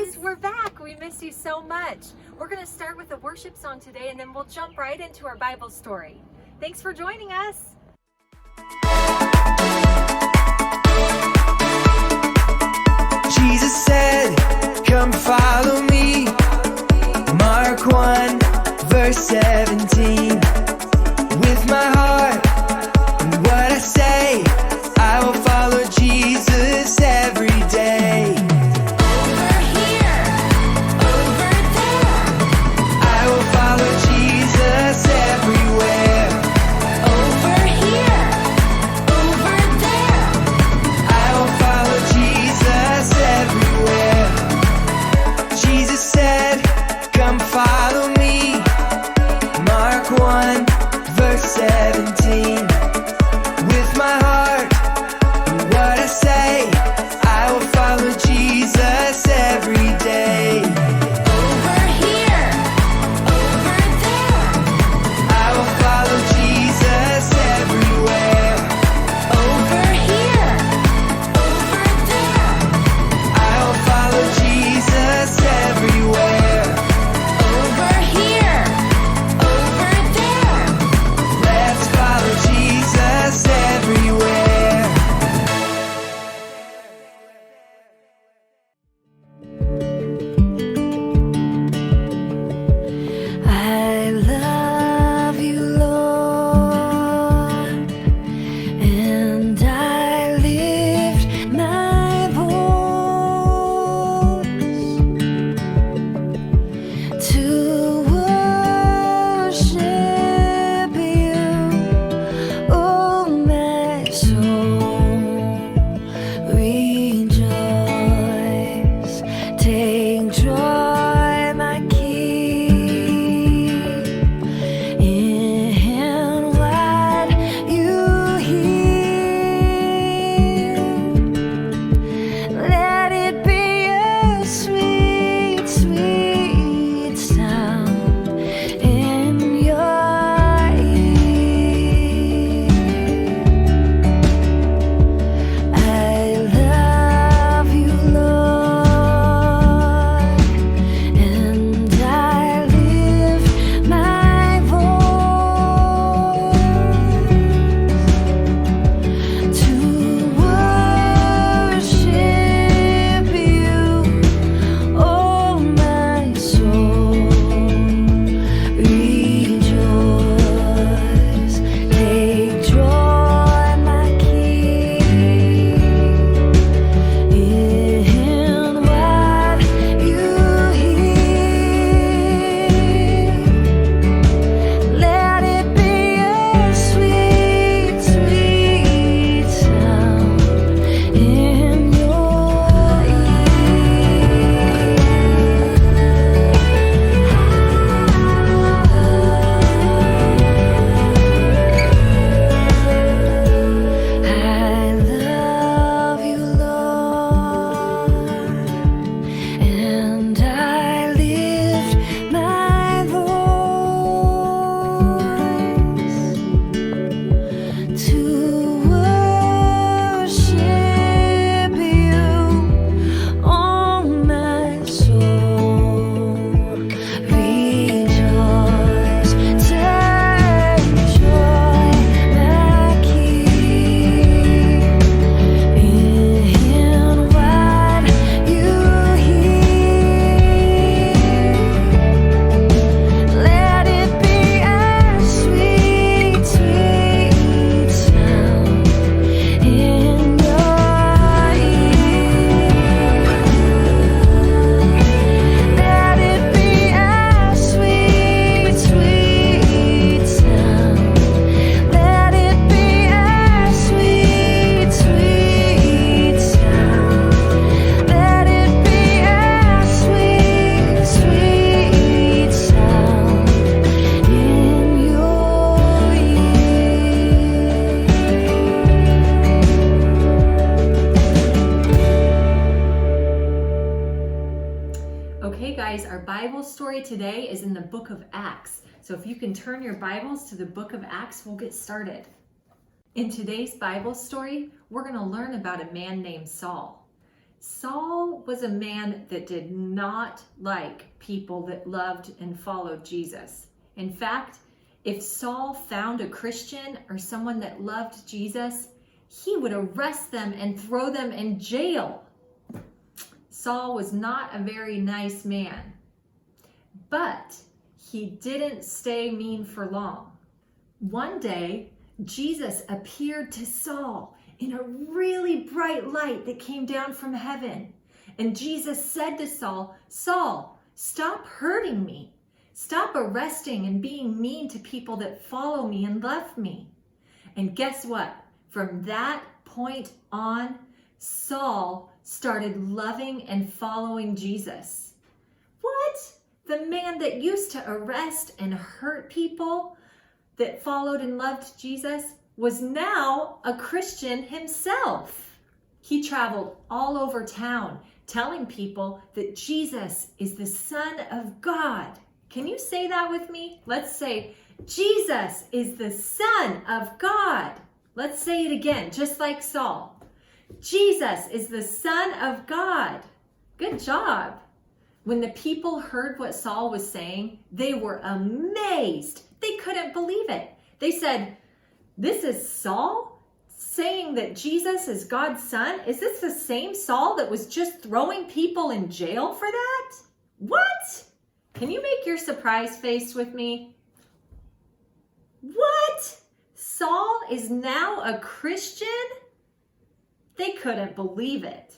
Yes, we're back. We miss you so much. We're going to start with a worship song today, and then we'll jump right into our Bible story. Thanks for joining us. Jesus said, "Come follow me." Mark 1, verse 17. With my heart and what I say, I will follow Jesus every day. Over here, over there. I will follow Jesus everywhere. Over here, over there. I will follow Jesus everywhere. Jesus said, "Come follow me." Mark 1, verse 17. With my heart and what I say, I will follow Jesus every day. Over here, over there. I will follow Jesus everywhere. Over here, over there. I will follow Jesus everywhere. Over here, over there. Let's follow Jesus everywhere. I love you, Lord, and I lift my voice to worship you, oh my soul, rejoice, take joy, my King, in what you hear. Let it be a sweet, sweet sound in your ear. I love you, Lord, and I lift my voice to worship you, oh my soul, rejoice, take joy, my King, in what you hear. Let it be a sweet, sweet sound in your ear. I love you, Lord, and I lift my voice to worship you, oh my soul, rejoice, take joy, my King, in what you hear. Let it be a sweet, sweet sound in your ear. Let it be a sweet, sweet sound. Let it be a sweet, sweet sound. Let it be a sweet, sweet sound in your Okay, guys, our Bible story today is in the book of Acts. So if you can turn your Bibles to the book of Acts, we'll get started. In today's Bible story, we're going to learn about a man named Saul. Saul was a man that did not like people that loved and followed Jesus. In fact, if Saul found a Christian or someone that loved Jesus, he would arrest them and throw them in jail. Saul was not a very nice man, but he didn't stay mean for long. One day, Jesus appeared to Saul in a really bright light that came down from heaven. And Jesus said to Saul, "Saul, stop hurting me. Stop arresting and being mean to people that follow me and love me." And guess what? From that point on, Saul started loving and following Jesus. What? The man that used to arrest and hurt people that followed and loved Jesus was now a Christian himself. He traveled all over town telling people that Jesus is the Son of God. Can you say that with me? Let's say, Jesus is the Son of God. Let's say it again, just like Saul. Jesus is the Son of God. Good job. When the people heard what Saul was saying, they were amazed. They couldn't believe it. They said, "This is Saul saying that Jesus is God's son? Is this the same Saul that was just throwing people in jail for that? What?" Can you make your surprise face with me? What? Saul is now a Christian? They couldn't believe it.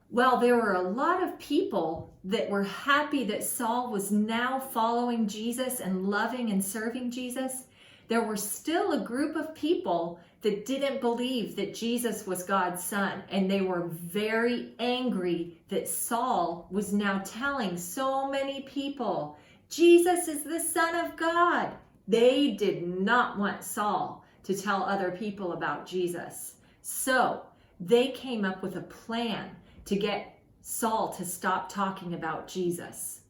Well, there were a lot of people that were happy that Saul was now following Jesus and loving and serving Jesus. There were still a group of people that didn't believe that Jesus was God's son, and they were very angry that Saul was now telling so many people, Jesus is the Son of God. They did not want Saul to tell other people about Jesus. So they came up with a plan to get Saul to stop talking about Jesus.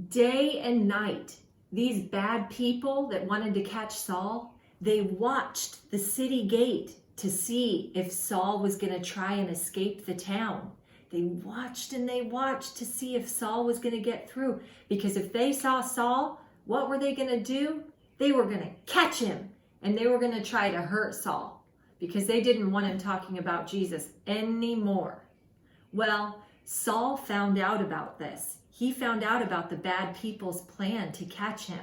Day and night, these bad people that wanted to catch Saul, they watched the city gate to see if Saul was going to try and escape the town. They watched and they watched to see if Saul was going to get through. Because if they saw Saul, what were they going to do? They were going to catch him and they were going to try to hurt Saul because they didn't want him talking about Jesus anymore. Well, Saul found out about this. He found out about the bad people's plan to catch him.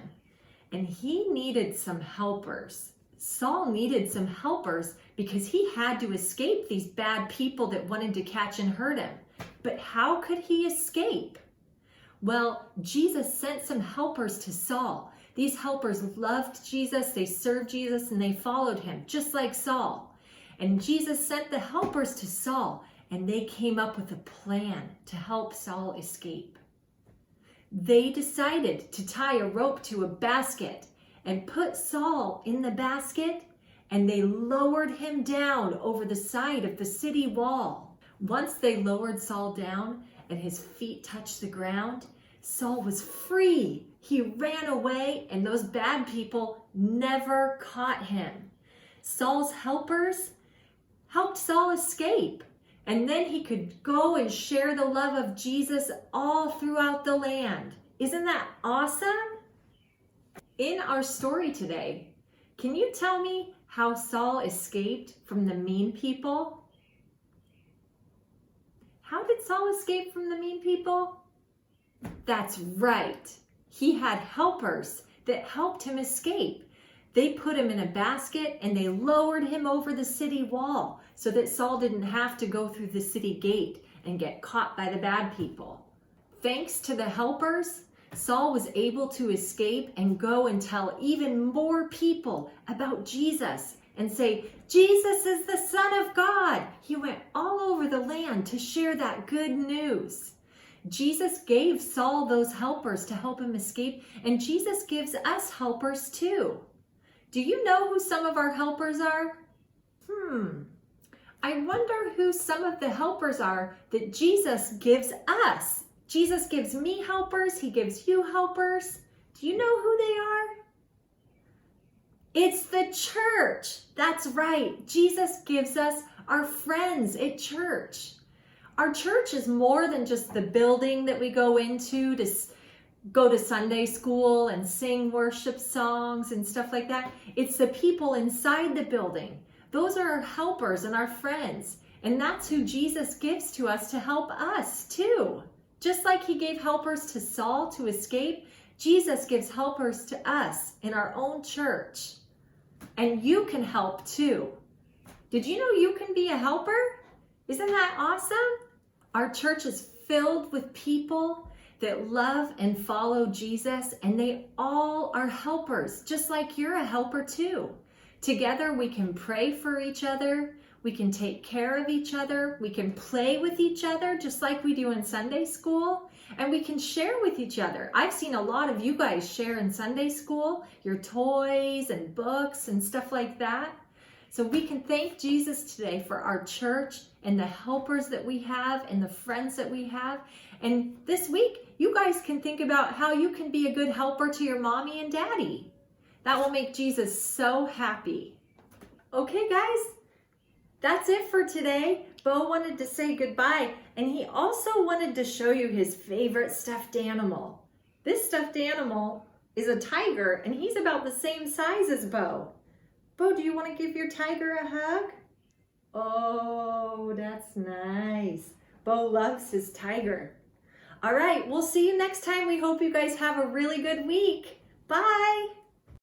And he needed some helpers. Saul needed some helpers because he had to escape these bad people that wanted to catch and hurt him. But how could he escape? Well, Jesus sent some helpers to Saul. These helpers loved Jesus, they served Jesus, and they followed him, just like Saul. And Jesus sent the helpers to Saul, and they came up with a plan to help Saul escape. They decided to tie a rope to a basket and put Saul in the basket, and they lowered him down over the side of the city wall. Once they lowered Saul down and his feet touched the ground, Saul was free. He ran away, and those bad people never caught him. Saul's helpers helped Saul escape. And then he could go and share the love of Jesus all throughout the land. Isn't that awesome? In our story today, can you tell me how Saul escaped from the mean people? How did Saul escape from the mean people? That's right. He had helpers that helped him escape. They put him in a basket and they lowered him over the city wall so that Saul didn't have to go through the city gate and get caught by the bad people. Thanks to the helpers, Saul was able to escape and go and tell even more people about Jesus and say, Jesus is the Son of God. He went all over the land to share that good news. Jesus gave Saul those helpers to help him escape, and Jesus gives us helpers too. Do you know who some of our helpers are? I wonder who some of the helpers are that Jesus gives us. Jesus gives me helpers. He gives you helpers. Do you know who they are? It's the church. That's right. Jesus gives us our friends at church. Our church is more than just the building that we go into to go to Sunday school and sing worship songs and stuff like that. It's the people inside the building. Those are our helpers and our friends. And that's who Jesus gives to us to help us too. Just like he gave helpers to Saul to escape, Jesus gives helpers to us in our own church. And you can help too. Did you know you can be a helper? Isn't that awesome? Our church is filled with people that love and follow Jesus, and they all are helpers, just like you're a helper too. Together we can pray for each other, we can take care of each other, we can play with each other just like we do in Sunday school, and we can share with each other. I've seen a lot of you guys share in Sunday school, your toys and books and stuff like that. So we can thank Jesus today for our church and the helpers that we have and the friends that we have. And this week, you guys can think about how you can be a good helper to your mommy and daddy. That will make Jesus so happy. Okay, guys, that's it for today. Bo wanted to say goodbye, and he also wanted to show you his favorite stuffed animal. This stuffed animal is a tiger, and he's about the same size as Bo. Bo, do you want to give your tiger a hug? Oh, that's nice. Bo loves his tiger. All right, we'll see you next time. We hope you guys have a really good week. Bye.